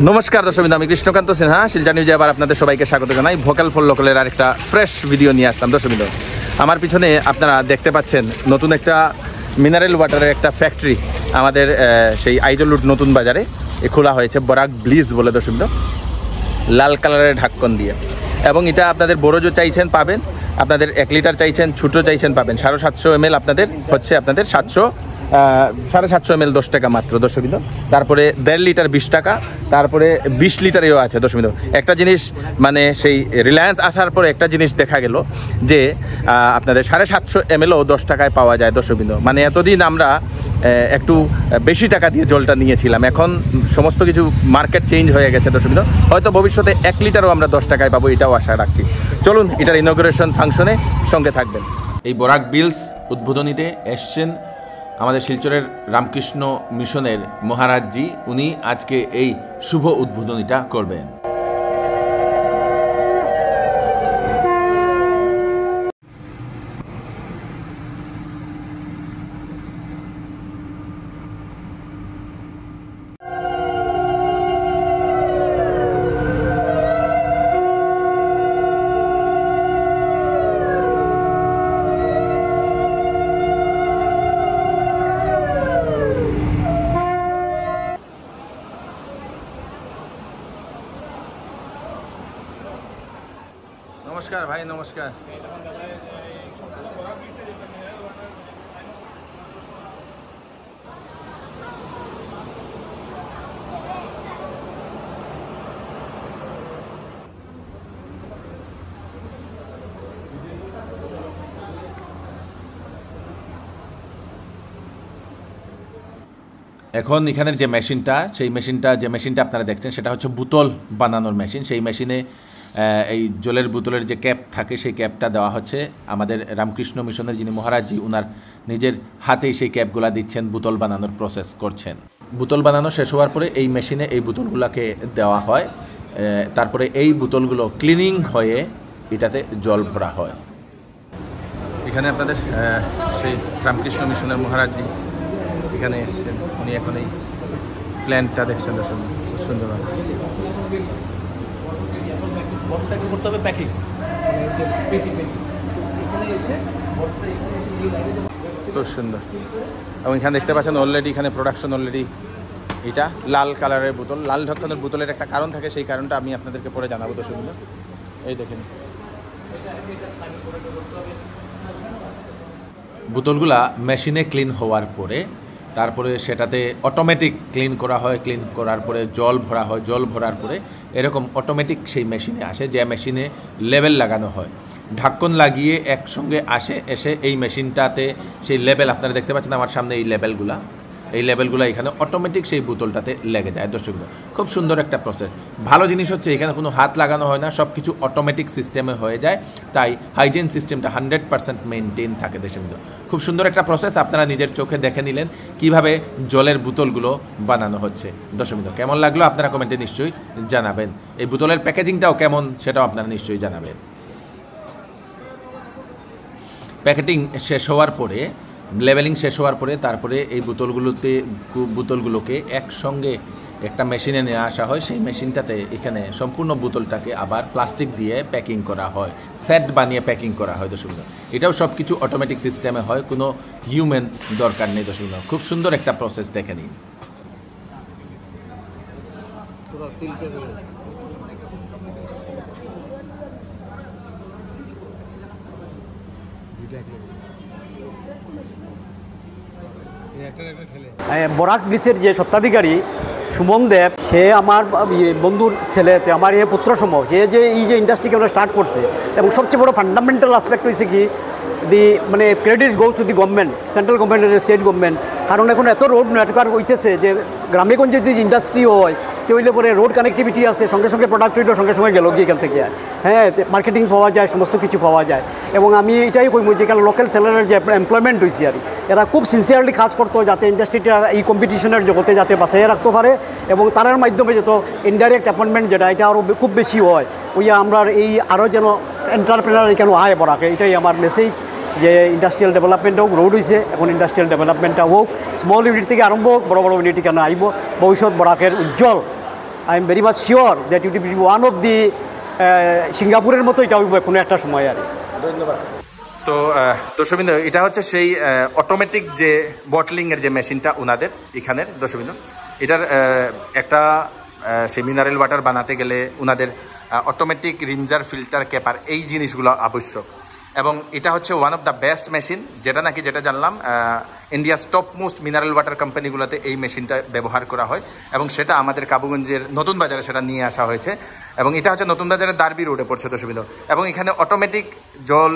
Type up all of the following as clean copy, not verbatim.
নমস্কার দর্শক, আমি কৃষ্ণকান্ত সিনহা শিলচর নিউজে আবার আপনাদের সবাইকে স্বাগত জানাই। ভোকাল ফর লোকালের আরেকটা ফ্রেশ ভিডিও নিয়ে আসলাম। দর্শক, আমার পিছনে আপনারা দেখতে পাচ্ছেন নতুন একটা মিনারেল ওয়াটারের একটা ফ্যাক্টরি আমাদের সেই আইজলুড নতুন বাজারে খোলা হয়েছে, বরাক ব্লিজ বলে। দর্শক, লাল কালারের ঢাকন দিয়ে, এবং এটা আপনাদের বড়জো চাইছেন পাবেন, আপনাদের 1 লিটার চাইছেন, ছোটো চাইছেন পাবেন। 750 ml আপনাদের হচ্ছে আপনাদের 750 ml 10 টাকা মাত্র। দর্শক, তারপরে 1.5 লিটার 20 টাকা, তারপরে 20 লিটারেও আছে। দর্শক, একটা জিনিস মানে সেই রিলায়েন্স আসার পরে একটা জিনিস দেখা গেল যে আপনাদের 750 mlও 10 টাকায় পাওয়া যায়। দর্শক, মানে এতদিন আমরা একটু বেশি টাকা দিয়ে জলটা নিয়েছিলাম, এখন সমস্ত কিছু মার্কেট চেঞ্জ হয়ে গেছে। দর্শক, হয়তো ভবিষ্যতে 1 লিটারও আমরা 10 টাকায় পাবো, এটাও আশা রাখছি। চলুন এটার ইনগ্রেশন ফাংশনে সঙ্গে থাকবেন। এই বরাক বিলস উদ্বোধনীতে এসছেন আমাদের শিলচরের রামকৃষ্ণ মিশনের মহারাজজি। উনি আজকে এই শুভ উদ্বোধনীটা করবেন। নমস্কার ভাই, নমস্কার। এখন এখানের যে মেশিনটা, সেই মেশিনটা আপনারা দেখছেন, সেটা হচ্ছে বোতল বানানোর মেশিন। সেই মেশিনে এই জলের বোতলের যে ক্যাপ থাকে, সেই ক্যাপটা দেওয়া হচ্ছে আমাদের রামকৃষ্ণ মিশনের যিনি মহারাজজি, ওনার নিজের হাতেই সেই ক্যাপগুলা দিচ্ছেন, বোতল বানানোর প্রসেস করছেন। বোতল বানানো শেষ হওয়ার পরে এই মেশিনে এই বোতলগুলোকে দেওয়া হয়, তারপরে এই বোতলগুলো ক্লিনিং হয়ে এটাতে জল ভরা হয়। এখানে আপনাদের সেই রামকৃষ্ণ মিশনের মহারাজজি এখানে এসছেন, উনি এখন এই প্ল্যান্টটা দেখছেন। খুব সুন্দর, করতে হবে প্যাকিং। খুব সুন্দর। এবং এখানে দেখতে পাচ্ছেন অলরেডি এখানে প্রোডাকশন অলরেডি। এটা লাল কালারের বোতল, লাল ঢাকনের বোতলের একটা কারণ থাকে, সেই কারণটা আমি আপনাদেরকে পরে জানাবো। তো সুন্দর, এই দেখেন বোতলগুলা মেশিনে ক্লিন হওয়ার পরে তারপরে সেটাতে অটোমেটিক ক্লিন করা হয়। ক্লিন করার পরে জল ভরা হয়। জল ভরার পরে এরকম অটোমেটিক সেই মেশিনে আসে, যে মেশিনে লেবেল লাগানো হয়। ঢাকন লাগিয়ে একসঙ্গে এসে এই মেশিনটাতে সেই লেবেল আপনারা দেখতে পাচ্ছেন আমার সামনে, এই লেবেলগুলো এখানে অটোমেটিক সেই বোতলটাতে লেগে যায়। দর্শক, খুব সুন্দর একটা প্রসেস। ভালো জিনিস হচ্ছে এখানে কোনো হাত লাগানো হয় না, সব কিছু অটোমেটিক সিস্টেমে হয়ে যায়, তাই হাইজিন সিস্টেমটা 100% মেনটেন থাকে। দেশের মধ্যে খুব সুন্দর একটা প্রসেস। আপনারা নিজের চোখে দেখে নিলেন কিভাবে জলের বোতলগুলো বানানো হচ্ছে। দর্শক, কেমন লাগলো আপনারা কমেন্টে নিশ্চয়ই জানাবেন। এই বোতলের প্যাকেজিংটাও কেমন সেটাও আপনারা নিশ্চয়ই জানাবেন। প্যাকেটিং শেষ হওয়ার পরে, লেবেলিং শেষ হওয়ার পরে তারপরে এই বোতলগুলোকে একসঙ্গে একটা মেশিনে নিয়ে আসা হয়। সেই মেশিনটাতে এখানে সম্পূর্ণ বোতলটাকে আবার প্লাস্টিক দিয়ে প্যাকিং করা হয়, সেট বানিয়ে প্যাকিং করা হয়। দর্শক, এটাও সব কিছু অটোমেটিক সিস্টেমে হয়, কোনো হিউম্যান দরকার নেই। দর্শক, খুব সুন্দর একটা প্রসেস, দেখে নিন। বরাক ব্রিজের যে স্বত্বাধিকারী সুমন দেব, সে আমার বন্ধুর ছেলেতে আমার এই পুত্র সম, সে যে এই যে ইন্ডাস্ট্রিকে আমরা স্টার্ট করছে, এবং সবচেয়ে বড় ফান্ডামেন্টাল আসপেক্ট হয়েছে কি মানে credit goes to the government, central government, state government. কারণ এখন এত রোড নেটওয়ার্ক হইতেছে যে গ্রামে গঞ্জে যদি ইন্ডাস্ট্রি হয় হইলে পরে রোড কানেক্টিভিটি আছে, সঙ্গে সঙ্গে প্রোডাক্টিভিটিও সঙ্গে সঙ্গে গেল গিয়ে এখান থেকে, হ্যাঁ, মার্কেটিং পাওয়া যায়, সমস্ত কিছু পাওয়া যায়। এবং আমি এটাই কইব যে কারণ লোকাল সেলারের যে এমপ্লয়মেন্ট হয়েছে আর এরা খুব সিনসিয়ারলি কাজ করতো, যাতে ইন্ডাস্ট্রিটা এই কম্পিটিশনের জগতে যাতে বাঁচিয়ে রাখতে পারে, এবং তার মাধ্যমে যত ইনডাইরেক্ট অ্যাপয়েন্টমেন্ট যেটা এটা আরও খুব বেশি হয়, ওই আমরা এই আরও যেন এন্টারপ্রেনার এখানে আয় বরাকে, এটাই আমার মেসেজ। যে ইন্ডাস্ট্রিয়াল ডেভেলপমেন্টও গ্রোড হয়েছে, এখন ইন্ডাস্ট্রিয়াল ডেভেলপমেন্টটা হোক, স্মল ইউনিট থেকে আরম্ভ হোক, বড় বড় ইউনিট কেন আইব, ভবিষ্যৎ বরাকের উজ্জ্বল I am very much sure that it will be one of the সিঙ্গাপুরের মতো এটা হইব কোনো একটা সময় আর। ধন্যবাদ। তো দর্শকবৃন্দ, এটা হচ্ছে সেই অটোমেটিক যে বটলিংয়ের যে মেশিনটা ওনাদের এখানের দর্শকবৃন্দ, এটার একটা সেই মিনারেল ওয়াটার বানাতে গেলে ওনাদের অটোমেটিক রিঞ্জার, ফিল্টার, ক্যাপার এই জিনিসগুলো আবশ্যক। এবং এটা হচ্ছে one of the best machine, যেটা জানলাম India's top most mineral water কোম্পানিগুলোতে এই মেশিনটা ব্যবহার করা হয়। এবং সেটা আমাদের কাবুগঞ্জের নতুন বাজারে সেটা নিয়ে আসা হয়েছে। এবং এটা হচ্ছে নতুন বাজারের দারবি রোডে পড়ছে দর্শকবৃন্দ। এবং এখানে অটোমেটিক জল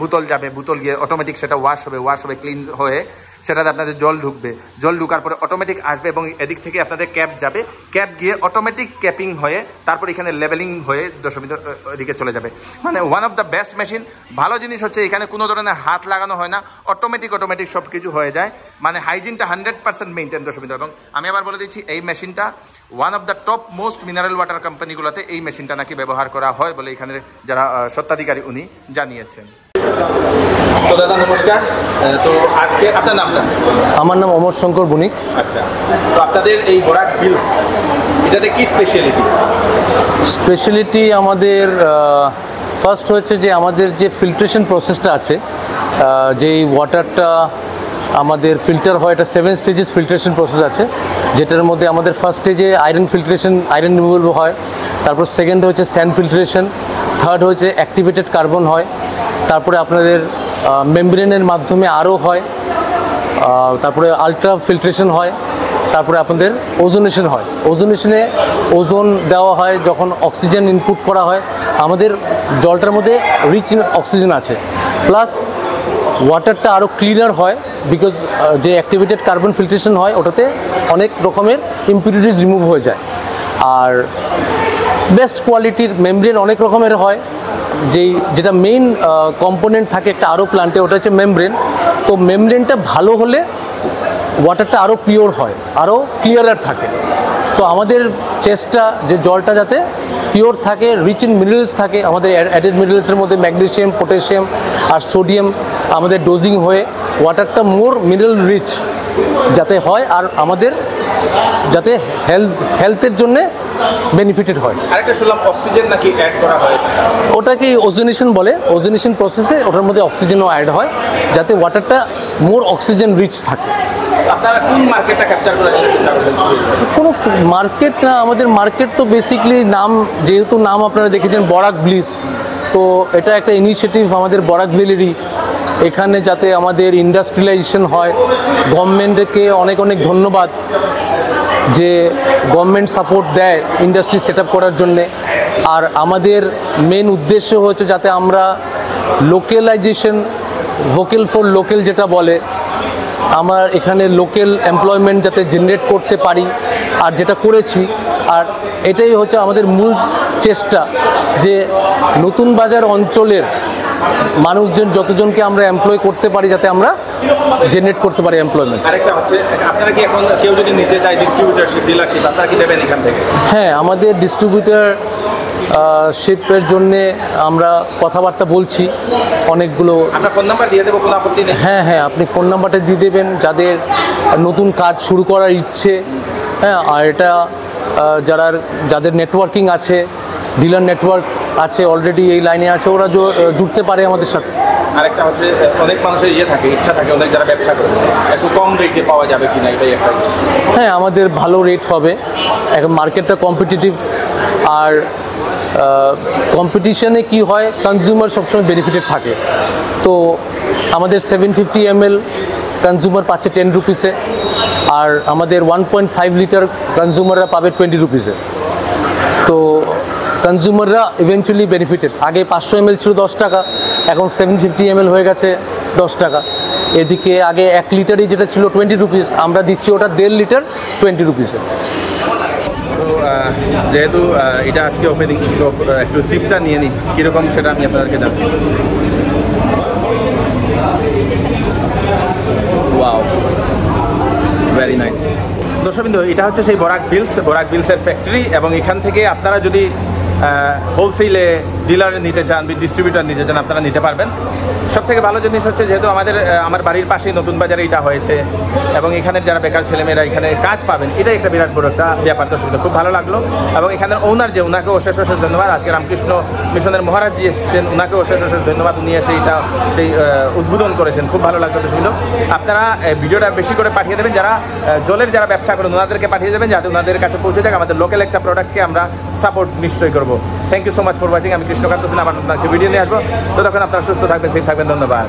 বোতল যাবে, বোতল গিয়ে অটোমেটিক সেটা ওয়াশ হবে ক্লিন হয়ে সেটাতে আপনাদের জল ঢুকবে, জল ঢুকার পরে অটোমেটিক আসবে এবং এদিক থেকে আপনাদের ক্যাপ যাবে, ক্যাপ গিয়ে অটোমেটিক ক্যাপিং হয়ে তারপর এখানে লেভেলিং হয়ে দর্শকবৃন্দ এদিকে চলে যাবে। মানে one of the best machine. ভালো জিনিস হচ্ছে এখানে কোনো ধরনের হাত লাগানো হয় না, অটোমেটিক সব কিছু হয়ে যায়। মানে হাইজিনটা 100% মেনটেন দর্শকবৃন্দ। এবং আমি আবার বলে দিচ্ছি, এই মেশিনটা one of the top most mineral water কোম্পানিগুলোতে এই মেশিনটা নাকি ব্যবহার করা হয় বলে এখানে যারা স্বত্বাধিকারী উনি জানিয়েছেন। তো দাদা নমস্কার। তো আজকে আপনার নামটা? আমার নাম অমর শঙ্কর বণিক। আচ্ছা, তো আপনাদের এই বরাক বিলস এটাতে কি স্পেশালিটি আমাদের ফার্স্ট হচ্ছে যে আমাদের যে ফিল্ট্রেশন প্রসেসটা আছে, যেই ওয়াটারটা আমাদের ফিল্টার হয়, এটা 7 স্টেজেস ফিল্ট্রেশন প্রসেস আছে, যেটার মধ্যে আমাদের ফার্স্ট স্টেজে আয়রন রিমুভাল হয়, তারপর সেকেন্ড হচ্ছে স্যান্ড ফিল্ট্রেশন, থার্ড হচ্ছে অ্যাক্টিভেটেড কার্বন হয়, তারপরে আপনাদের মেমব্রেনের মাধ্যমে আরও হয়, তারপরে আলট্রা ফিল্ট্রেশন হয়, তারপরে আপনাদের ওজোনেশন হয়। ওজোনেশনে ওজোন দেওয়া হয় যখন অক্সিজেন ইনপুট করা হয়। আমাদের জলটার মধ্যে রিচ অক্সিজেন আছে, প্লাস ওয়াটারটা আরও ক্লিনার হয় বিকজ যে অ্যাক্টিভেটেড কার্বন ফিল্ট্রেশন হয় ওটাতে অনেক রকমের ইম্পিউরিটিস রিমুভ হয়ে যায়। আর বেস্ট কোয়ালিটির মেমব্রেন অনেক রকমের হয়, যেটা মেইন কম্পোনেন্ট থাকে একটা আরও প্লান্টে, ওটা হচ্ছে মেমব্রেন। তো মেমব্রেনটা ভালো হলে ওয়াটারটা আরও পিওর হয়, আরও ক্লিয়ারার থাকে। তো আমাদের চেষ্টা যে জলটা যাতে পিওর থাকে, রিচ ইন মিনারেলস থাকে। আমাদের অ্যাডেড মিনারেলসের মধ্যে ম্যাগনেসিয়াম, পটাশিয়াম আর সোডিয়াম আমাদের ডোজিং হয়ে ওয়াটারটা মোর মিনারেল রিচ যাতে হয়, আর আমাদের যাতে হেলথের জন্যে বেনিফিটেড হয়। আরেকটা শুনলাম অক্সিজেন নাকি অ্যাড করা হয়, ওটাকে ওজোনেশন বলে। ওজোনেশন প্রসেসে ওটার মধ্যে অক্সিজেনও অ্যাড হয় যাতে ওয়াটারটা মোর অক্সিজেন রিচ থাকে। আপনারা কোন মার্কেটটা ক্যাপচার করার চেষ্টা করবেন? কোনো মার্কেট না, আমাদের মার্কেট তো বেসিকলি নাম, যেহেতু নাম আপনারা দেখেছেন বরাক ব্লিস, তো এটা একটা ইনিশিয়েটিভ আমাদের বরাক ভ্যালিরই। এখানে যাতে আমাদের ইন্ডাস্ট্রিয়ালাইজেশন হয়, গভর্নমেন্টকে অনেক ধন্যবাদ যে গভর্নমেন্ট সাপোর্ট দেয় ইন্ডাস্ট্রি সেট আপ করার জন্যে। আর আমাদের মেন উদ্দেশ্য হচ্ছে যাতে আমরা লোকালাইজেশন, ভোকাল ফর লোকাল যেটা বলে, আমার এখানে লোকাল এমপ্লয়মেন্ট যাতে জেনারেট করতে পারি, আর যেটা করেছি। আর এটাই হচ্ছে আমাদের মূল চেষ্টা যে নতুন বাজার অঞ্চলের মানুষজন যতজনকে আমরা এমপ্লয় করতে পারি যাতে আমরা জেনারেট করতে পারি এমপ্লয়মেন্ট। আরেকটা হচ্ছে, আপনারা কি এখন কেউ যদি নিতে চায় ডিস্ট্রিবিউটরশিপ, ডিলারশিপ, আপনারা কি দেবেন এখান থেকে? হ্যাঁ, আমাদের ডিস্ট্রিবিউটরশিপের জন্যে আমরা কথাবার্তা বলছি অনেকগুলো। আমরা ফোন নাম্বার দিয়ে দেবো, কোনো আপত্তি নেই? হ্যাঁ, আপনি ফোন নাম্বারটা দিয়ে দেবেন যাদের নতুন কাজ শুরু করার ইচ্ছে। হ্যাঁ, আর এটা যাদের নেটওয়ার্কিং আছে, ডিলার নেটওয়ার্ক আছে, অলরেডি এই লাইনে আছে, ওরা জুড়তে পারে আমাদের সাথে। আরেকটা হচ্ছে, অনেক মানুষের ইচ্ছা থাকে, অনেক যারা ব্যবসা করে, একটু কম রেটে পাওয়া যাবে কিনা, এটাই একটা। হ্যাঁ, আমাদের ভালো রেট হবে, এখন মার্কেটটা কম্পিটিটিভ। আর কম্পিটিশনে কি হয়, কনজিউমার সবসময় বেনিফিটেড থাকে। তো আমাদের 750 ml কনজিউমার পাচ্ছে 10 রুপিসে, আর আমাদের 1.5 লিটার কনজিউমাররা পাবে 20 রুপিসে। তো কনজিউমাররা ইভেনচুয়ালি বেনিফিটেড। আগে 500 ml ছিল 10 টাকা, এখন 750 ml হয়ে গেছে 10 টাকা। এদিকে আগে 1 লিটারই যেটা ছিল 20 রুপিস, আমরা দিচ্ছি ওটা 1.5 লিটার 20 রুপিসে। তো যেহেতু এটা আজকে ওপেনিং, তো একটু সিপটা নিয়ে নিই কীরকম সেটা আমি আপনাদেরকে জানাচ্ছি। Wow, very nice. দর্শকবৃন্দ, এটা হচ্ছে সেই বরাক বিলসের ফ্যাক্টরি। এবং এখান থেকে আপনারা যদি হোলসেলে ডিলারে নিতে চান, ডিস্ট্রিবিউটার নিতে চান, আপনারা নিতে পারবেন। সবথেকে ভালো জিনিস হচ্ছে যেহেতু আমার বাড়ির পাশেই নতুন বাজারে এটা হয়েছে এবং এখানের যারা বেকার ছেলেমেয়েরা এখানে কাজ পাবেন, এটাই একটা বিরাট বড় একটা ব্যাপার। দর্শক খুব ভালো লাগলো এবং এখানের ওনার যে ওনাকে অশেষ অশেষ ধন্যবাদ। আজকে রামকৃষ্ণ মিশনের মহারাজ জি এসেছেন, ওনাকে অশেষ অশেষ ধন্যবাদ। উনি এসে এটা সেই উদ্বোধন করেছেন, খুব ভালো লাগলো। দর্শক আপনারা ভিডিওটা বেশি করে পাঠিয়ে দেবেন, যারা জলের যারা ব্যবসা করেন ওনাদেরকে পাঠিয়ে দেবেন, যাতে ওনাদের কাছে পৌঁছে যাক। আমাদের লোকাল একটা প্রোডাক্টকে আমরা সাপোর্ট নিশ্চয়ই করবো। Thank you so much for watching. আমি কৃষ্ণকান্ত সিনহা আবার আপনাকে ভিডিও নিয়ে আসবো। তো তখন আপনারা সুস্থ থাকবেন, সেফ থাকবেন। ধন্যবাদ।